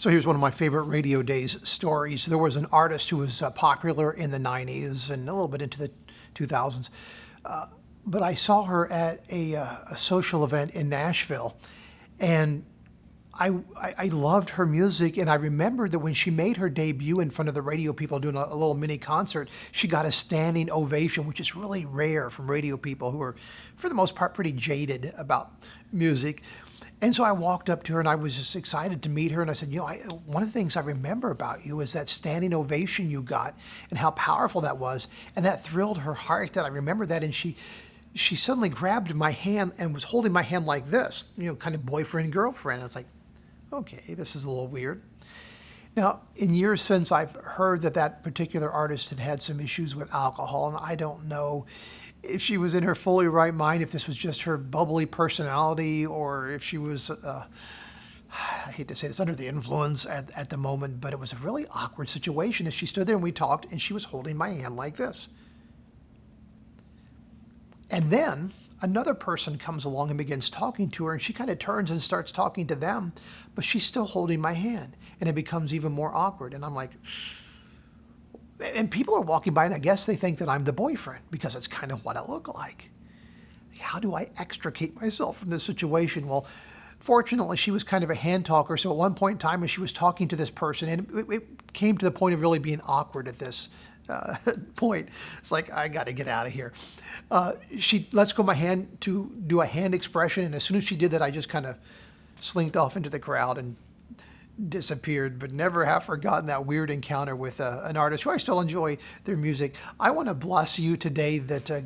So here's one of my favorite Radio Days stories. There was an artist who was popular in the 90s and a little bit into the 2000s. But I saw her at a social event in Nashville, and I loved her music. And I remember that when she made her debut in front of the radio people doing a little mini concert, she got a standing ovation, which is really rare from radio people who are, for the most part, pretty jaded about music. And so I walked up to her and I was just excited to meet her. And I said, one of the things I remember about you is that standing ovation you got and how powerful that was. And that thrilled her heart that I remember that. And she suddenly grabbed my hand and was holding my hand like this, kind of boyfriend, girlfriend. I was like, okay, this is a little weird. Now, in years since, I've heard that particular artist had had some issues with alcohol. And I don't know if she was in her fully right mind, if this was just her bubbly personality, or if she was, I hate to say this, under the influence at the moment, but it was a really awkward situation as she stood there and we talked and she was holding my hand like this. And then another person comes along and begins talking to her and she kind of turns and starts talking to them, but she's still holding my hand and it becomes even more awkward. And I'm like, and people are walking by and I guess they think that I'm the boyfriend because it's kind of what I look like. How do I extricate myself from this situation? Well, fortunately, she was kind of a hand talker. So at one point in time, as she was talking to this person, and it came to the point of really being awkward at this point. It's like, I got to get out of here. She lets go of my hand to do a hand expression. And as soon as she did that, I just kind of slinked off into the crowd and disappeared, but never have forgotten that weird encounter with an artist who I still enjoy their music. I want to bless you today that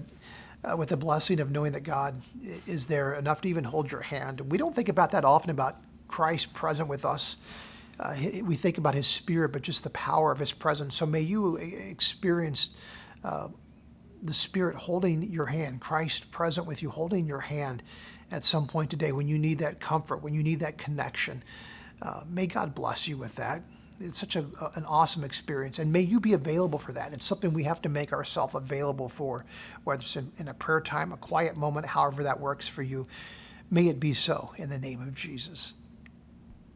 with the blessing of knowing that God is there enough to even hold your hand. We don't think about that often, about Christ present with us. We think about his spirit, but just the power of his presence. So may you experience the Spirit holding your hand, Christ present with you, holding your hand at some point today when you need that comfort, when you need that connection. May God bless you with that. It's such an awesome experience, and may you be available for that. It's something we have to make ourselves available for, whether it's in a prayer time, a quiet moment, however that works for you. May it be so in the name of Jesus.